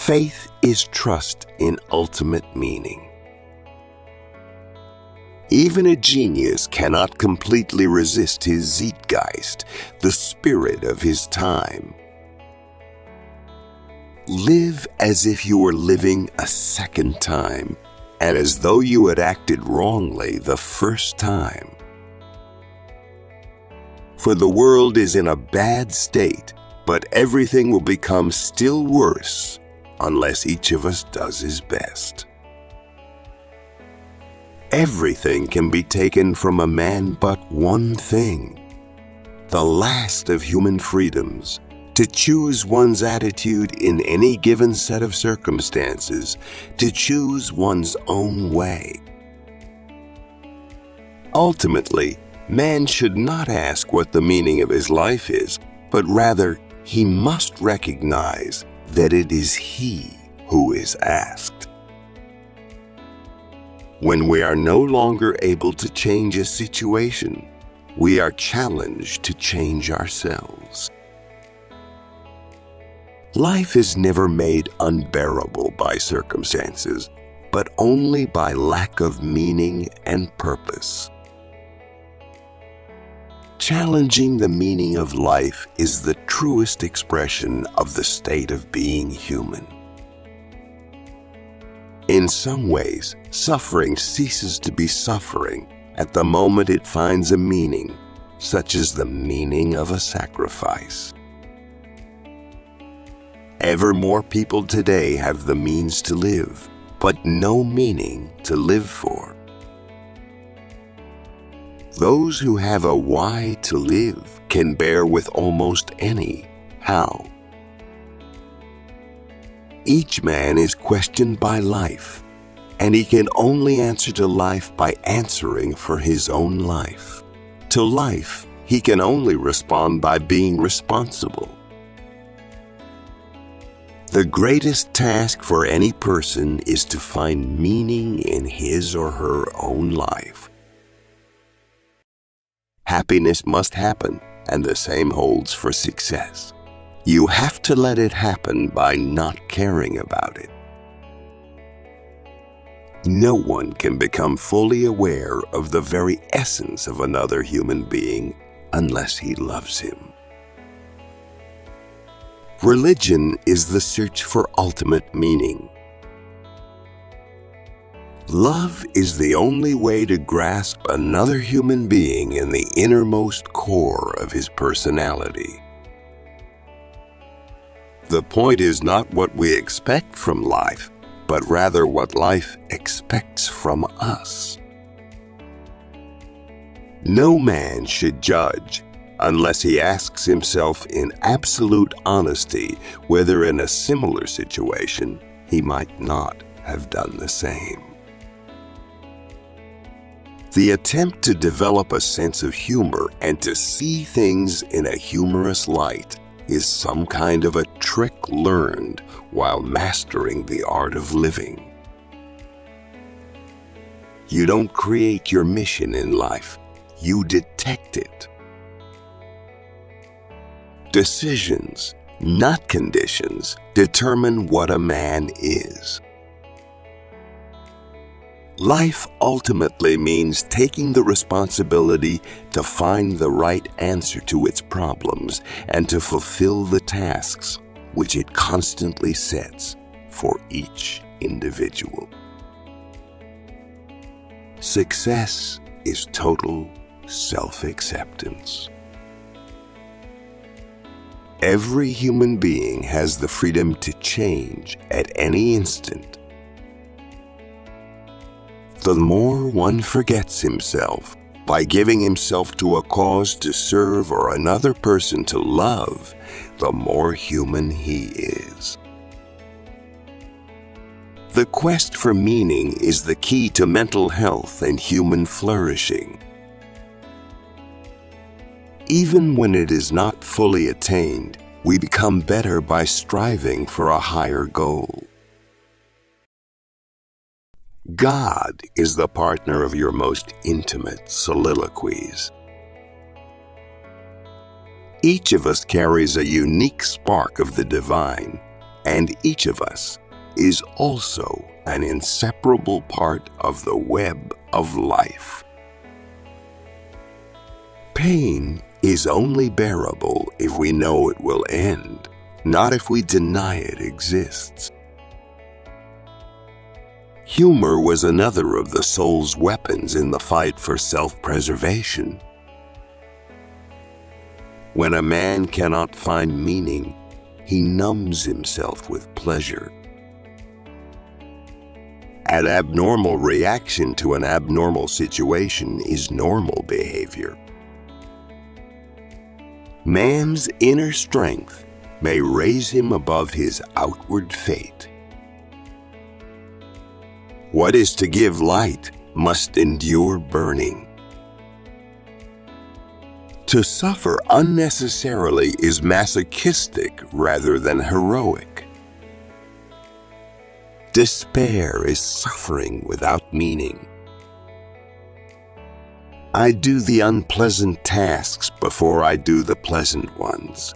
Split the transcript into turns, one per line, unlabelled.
Faith is trust in ultimate meaning. Even a genius cannot completely resist his Zeitgeist, the spirit of his time. Live as if you were living a second time, and as though you had acted wrongly the first time. For the world is in a bad state, but everything will become still worse unless each of us does his best. Everything can be taken from a man but one thing, the last of human freedoms, to choose one's attitude in any given set of circumstances, to choose one's own way. Ultimately, man should not ask what the meaning of his life is, but rather he must recognize that it is he who is asked. When we are no longer able to change a situation, we are challenged to change ourselves. Life is never made unbearable by circumstances, but only by lack of meaning and purpose. Challenging the meaning of life is the truest expression of the state of being human. In some ways, suffering ceases to be suffering at the moment it finds a meaning, such as the meaning of a sacrifice. Ever more people today have the means to live, but no meaning to live for. Those who have a why to live can bear with almost any how. Each man is questioned by life, and he can only answer to life by answering for his own life. To life, he can only respond by being responsible. The greatest task for any person is to find meaning in his or her own life. Happiness must happen, and the same holds for success. You have to let it happen by not caring about it. No one can become fully aware of the very essence of another human being unless he loves him. Religion is the search for ultimate meaning. Love is the only way to grasp another human being in the innermost core of his personality. The point is not what we expect from life, but rather what life expects from us. No man should judge unless he asks himself in absolute honesty whether in a similar situation he might not have done the same. The attempt to develop a sense of humor and to see things in a humorous light is some kind of a trick learned while mastering the art of living. You don't create your mission in life, you detect it. Decisions, not conditions, determine what a man is. Life ultimately means taking the responsibility to find the right answer to its problems and to fulfill the tasks which it constantly sets for each individual. Success is total self-acceptance. Every human being has the freedom to change at any instant. The more one forgets himself by giving himself to a cause to serve or another person to love, the more human he is. The quest for meaning is the key to mental health and human flourishing. Even when it is not fully attained, we become better by striving for a higher goal. God is the partner of your most intimate soliloquies. Each of us carries a unique spark of the divine, and each of us is also an inseparable part of the web of life. Pain is only bearable if we know it will end, not if we deny it exists. Humor was another of the soul's weapons in the fight for self-preservation. When a man cannot find meaning, he numbs himself with pleasure. An abnormal reaction to an abnormal situation is normal behavior. Man's inner strength may raise him above his outward fate. What is to give light must endure burning. To suffer unnecessarily is masochistic rather than heroic. Despair is suffering without meaning. I do the unpleasant tasks before I do the pleasant ones.